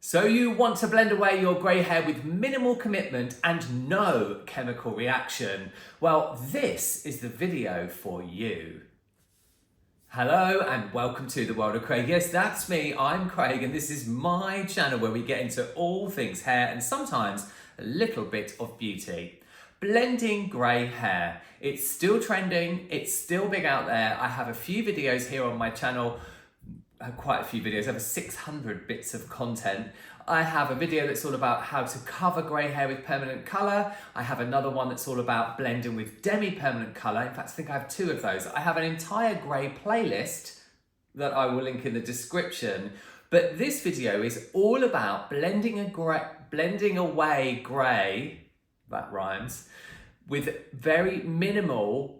So you want to blend away your grey hair with minimal commitment and no chemical reaction? Well, this is the video for you. Hello and welcome to the world of Craig. Yes, that's me, I'm Craig, and this is my channel where we get into all things hair and sometimes a little bit of beauty. Blending grey hair. It's still trending, it's still big out there. I have a few videos here on my channel. Quite a few videos, over 600 bits of content. I have a video that's all about how to cover grey hair with permanent colour. I have another one that's all about blending with demi-permanent colour. In fact, I think I have two of those. I have an entire grey playlist that I will link in the description. But this video is all about blending away grey, that rhymes, with very minimal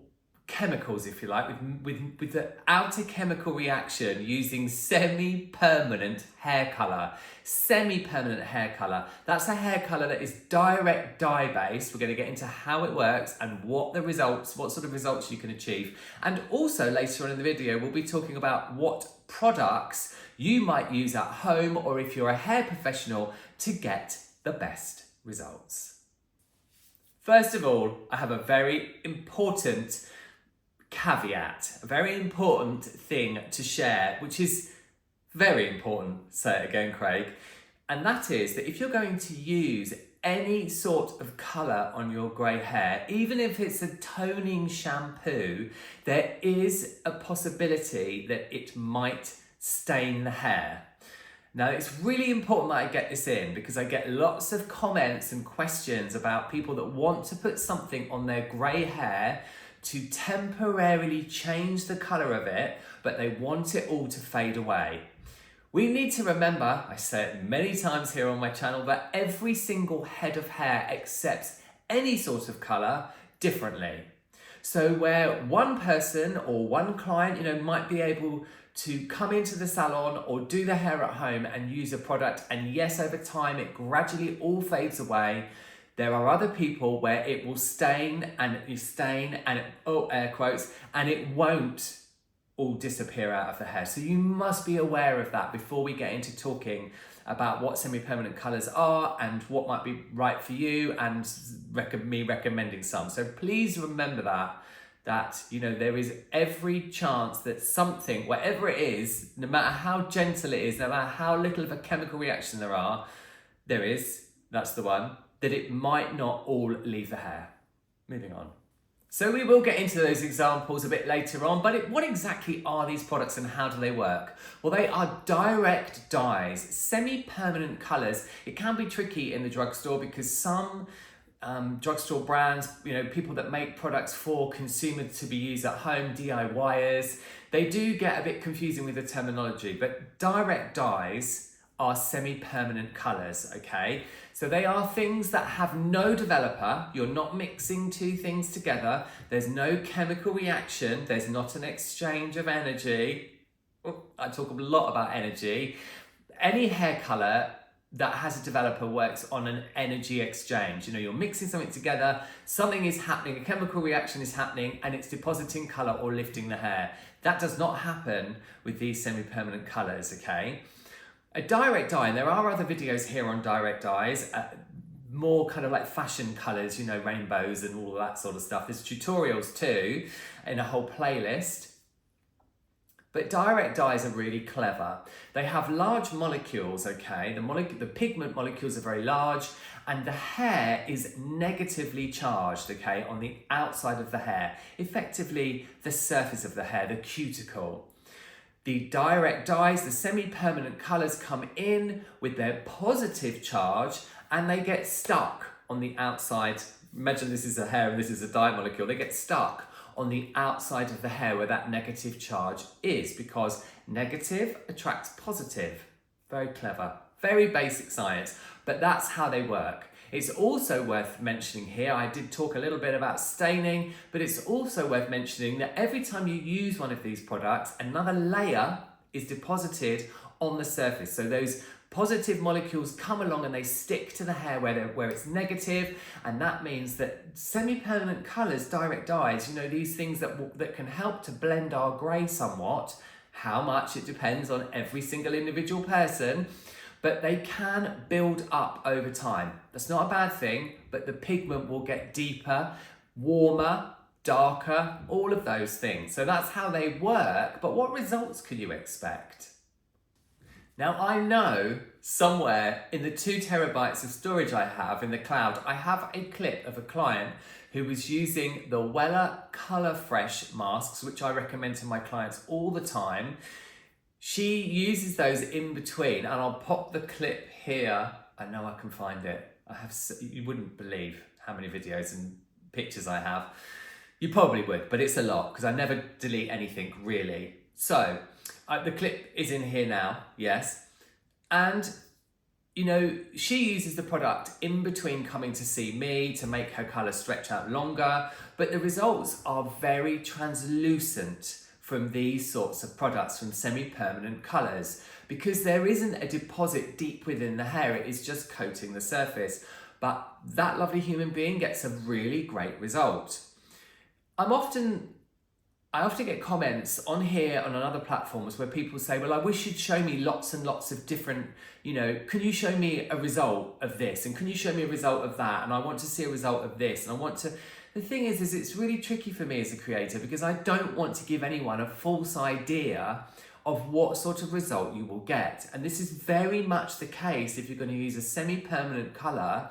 chemicals, if you like, with the outer chemical reaction using semi-permanent hair colour. Semi-permanent hair colour. That's a hair colour that is direct dye based. We're going to get into how it works and what sort of results you can achieve. And also later on in the video, we'll be talking about what products you might use at home or if you're a hair professional to get the best results. First of all, I have a very important caveat, a very important thing to share, which is very important, say it again, Craig, and that is that if you're going to use any sort of colour on your grey hair, even if it's a toning shampoo, there is a possibility that it might stain the hair. Now, it's really important that I get this in because I get lots of comments and questions about people that want to put something on their grey hair to temporarily change the colour of it, but they want it all to fade away. We need to remember, I say it many times here on my channel, that every single head of hair accepts any sort of colour differently. So where one person or one client, might be able to come into the salon or do the hair at home and use a product, and yes, over time it gradually all fades away. There are other people where it will stain and air quotes, and it won't all disappear out of the hair. So you must be aware of that before we get into talking about what semi-permanent colours are and what might be right for you and me recommending some. So please remember that there is every chance that something, whatever it is, no matter how gentle it is, no matter how little of a chemical reaction that's the one, that it might not all leave the hair. Moving on. So we will get into those examples a bit later on, but what exactly are these products and how do they work? Well, they are direct dyes, semi-permanent colours. It can be tricky in the drugstore because some drugstore brands, people that make products for consumers to be used at home, DIYers, they do get a bit confusing with the terminology, but direct dyes are semi-permanent colours, okay? So they are things that have no developer. You're not mixing two things together. There's no chemical reaction. There's not an exchange of energy. I talk a lot about energy. Any hair colour that has a developer works on an energy exchange. You're mixing something together, something is happening, a chemical reaction is happening, and it's depositing colour or lifting the hair. That does not happen with these semi-permanent colours, okay? A direct dye, and there are other videos here on direct dyes, more kind of like fashion colours, rainbows and all that sort of stuff. There's tutorials too in a whole playlist. But direct dyes are really clever. They have large molecules, okay? The pigment molecules are very large and the hair is negatively charged, okay, on the outside of the hair. Effectively, the surface of the hair, the cuticle. The direct dyes, the semi-permanent colours come in with their positive charge and they get stuck on the outside. Imagine this is a hair and this is a dye molecule. They get stuck on the outside of the hair where that negative charge is because negative attracts positive. Very clever, very basic science, but that's how they work. It's also worth mentioning here, I did talk a little bit about staining, but it's also worth mentioning that every time you use one of these products, another layer is deposited on the surface. So those positive molecules come along and they stick to the hair where it's negative, and that means that semi-permanent colours, direct dyes, these things that can help to blend our grey somewhat. How much, it depends on every single individual person. but they can build up over time. That's not a bad thing, but the pigment will get deeper, warmer, darker, all of those things. So that's how they work, but what results can you expect? Now I know somewhere in the 2 terabytes of storage I have in the cloud, I have a clip of a client who was using the Weller Colour Fresh masks, which I recommend to my clients all the time. She uses those in between, and I'll pop the clip here. I know I can find it. You wouldn't believe how many videos and pictures I have. You probably would, but it's a lot because I never delete anything really. So the clip is in here now, yes. And you know, she uses the product in between coming to see me to make her colour stretch out longer, but the results are very translucent from these sorts of products, from semi-permanent colours, because there isn't a deposit deep within the hair, it is just coating the surface. But that lovely human being gets a really great result. I often get comments on here on other platforms where people say, well, I wish you'd show me lots and lots of different, you know, can you show me a result of this? And can you show me a result of that? And I want to see a result of this. And I want to, the thing is it's really tricky for me as a creator because I don't want to give anyone a false idea of what sort of result you will get. And this is very much the case if you're going to use a semi-permanent colour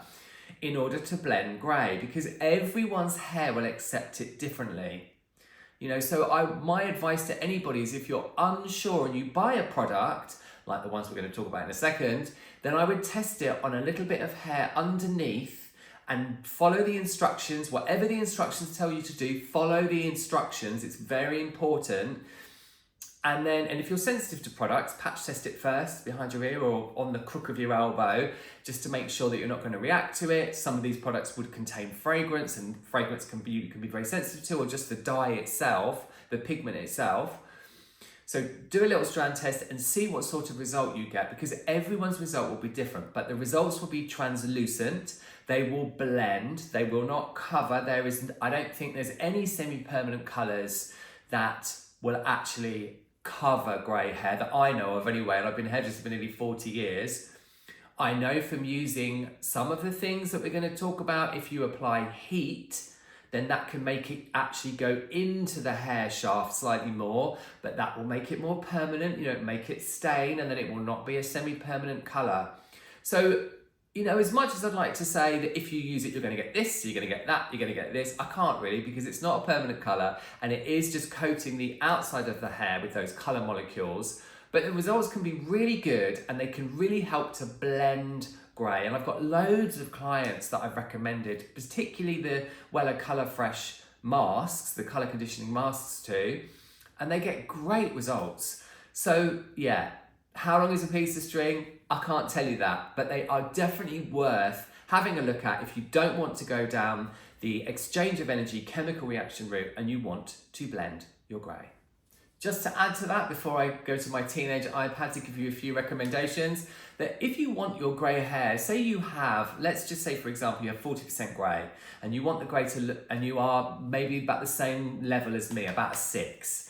in order to blend grey, because everyone's hair will accept it differently. You know, so my advice to anybody is if you're unsure and you buy a product, like the ones we're going to talk about in a second, then I would test it on a little bit of hair underneath and follow the instructions. Whatever the instructions tell you to do, follow the instructions. It's very important. And if you're sensitive to products, patch test it first behind your ear or on the crook of your elbow, just to make sure that you're not going to react to it. Some of these products would contain fragrance, and fragrance you can be very sensitive to, or just the dye itself, the pigment itself. So do a little strand test and see what sort of result you get, because everyone's result will be different, but the results will be translucent. They will blend, they will not cover. I don't think there's any semi-permanent colours that will actually cover grey hair that I know of anyway, and I've been a hairdresser for nearly 40 years. I know from using some of the things that we're going to talk about, if you apply heat, then that can make it actually go into the hair shaft slightly more, but that will make it more permanent, you know, make it stain, and then it will not be a semi-permanent colour. So, you know, as much as I'd like to say that if you use it, you're going to get this, you're going to get that, you're going to get this, I can't really, because it's not a permanent colour and it is just coating the outside of the hair with those colour molecules. But the results can be really good and they can really help to blend grey. And I've got loads of clients that I've recommended, particularly the Weller Colour Fresh masks, the colour conditioning masks too, and they get great results. So yeah, how long is a piece of string? I can't tell you that, but they are definitely worth having a look at if you don't want to go down the exchange of energy chemical reaction route and you want to blend your grey. Just to add to that, before I go to my teenage iPad to give you a few recommendations, that if you want your grey hair, say you have, let's just say for example, you have 40% grey and you want the grey to look, and you are maybe about the same level as me, about a 6.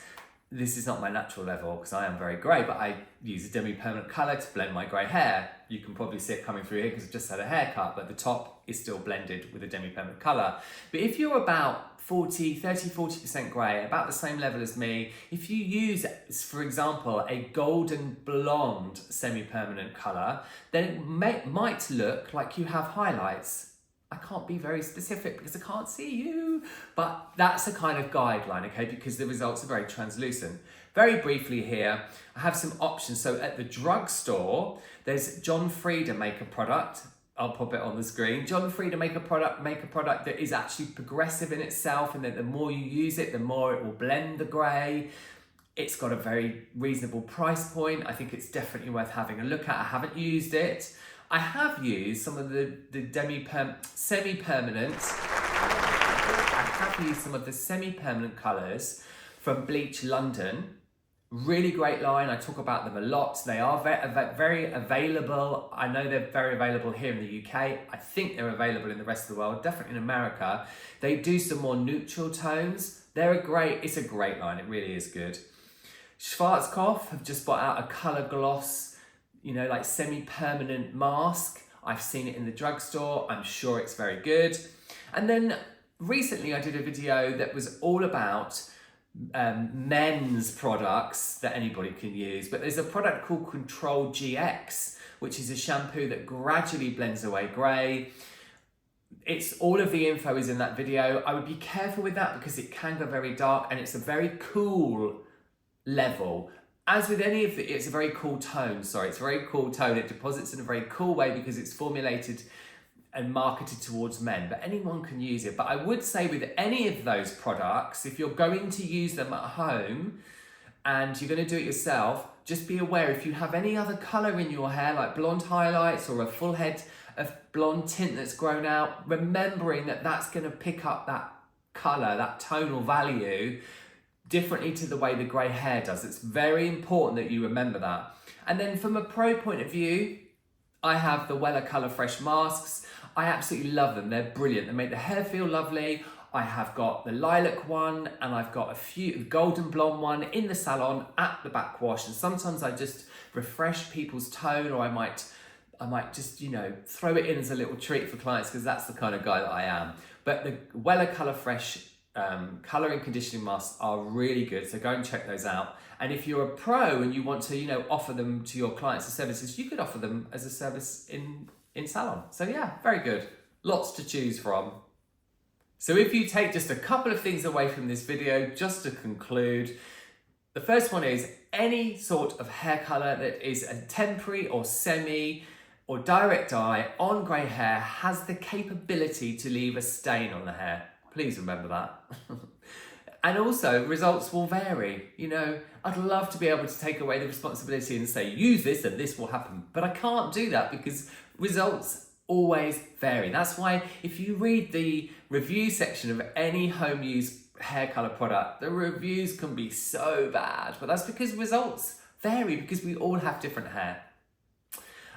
This is not my natural level because I am very grey, but I use a demi-permanent colour to blend my grey hair. You can probably see it coming through here because I've just had a haircut, but the top is still blended with a demi-permanent colour. But if you're about 40% grey, about the same level as me, if you use, for example, a golden blonde semi-permanent colour, then it might look like you have highlights. I can't be very specific because I can't see you, but that's a kind of guideline, okay, because the results are very translucent. Very briefly here, I have some options. So at the drugstore, there's John Frieda make a product. I'll pop it on the screen. John Frieda make a product that is actually progressive in itself, and that the more you use it, the more it will blend the grey. It's got a very reasonable price point. I think it's definitely worth having a look at. I haven't used it. I have used some of the semi-permanent. I have used some of the semi-permanent colours from Bleach London. Really great line. I talk about them a lot. They are very available. I know they're very available here in the UK. I think they're available in the rest of the world, definitely in America. They do some more neutral tones. It's a great line. It really is good. Schwarzkopf have just brought out a colour gloss you know, like semi-permanent mask. I've seen it in the drugstore. I'm sure it's very good. And then recently I did a video that was all about men's products that anybody can use, but there's a product called Control GX, which is a shampoo that gradually blends away grey. It's all of the info is in that video. I would be careful with that because it can go very dark, and it's a very cool level. As with any of the, it's a very cool tone, sorry, it's a very cool tone. It deposits in a very cool way because it's formulated and marketed towards men, but anyone can use it. But I would say with any of those products, if you're going to use them at home and you're going to do it yourself, just be aware if you have any other colour in your hair, like blonde highlights or a full head of blonde tint that's grown out, remembering that that's going to pick up that colour, that tonal value, differently to the way the grey hair does. It's very important that you remember that. And then from a pro point of view, I have the Wella Colour Fresh masks. I absolutely love them. They're brilliant. They make the hair feel lovely. I have got the lilac one, and I've got a few golden blonde one in the salon at the backwash. And sometimes I just refresh people's tone, or I might just, you know, throw it in as a little treat for clients because that's the kind of guy that I am. But the Wella Colour Fresh colour and conditioning masks are really good, so go and check those out. And if you're a pro and you want to, you know, offer them to your clients as services, you could offer them as a service in salon. So yeah, very good. Lots to choose from. So if you take just a couple of things away from this video, just to conclude, the first one is any sort of hair colour that is a temporary or semi or direct dye on grey hair has the capability to leave a stain on the hair. Please remember that. And also, results will vary. You know, I'd love to be able to take away the responsibility and say, use this and this will happen. But I can't do that because results always vary. That's why if you read the review section of any home use hair colour product, the reviews can be so bad. But that's because results vary because we all have different hair.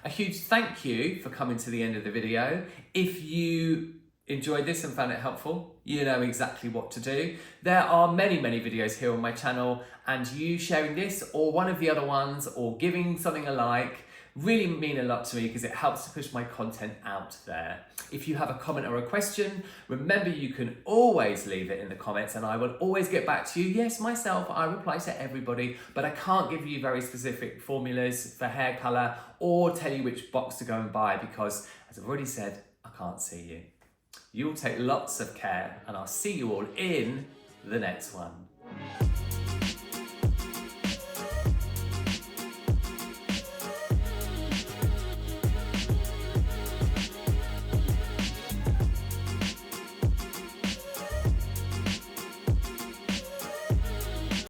A huge thank you for coming to the end of the video. If you enjoyed this and found it helpful, you know exactly what to do. There are many videos here on my channel, and you sharing this or one of the other ones or giving something a like really mean a lot to me because it helps to push my content out there. If you have a comment or a question, remember you can always leave it in the comments and I will always get back to you. Yes, myself, I reply to everybody, but I can't give you very specific formulas for hair colour or tell you which box to go and buy because, as I've already said, I can't see you. You'll take lots of care, and I'll see you all in the next one.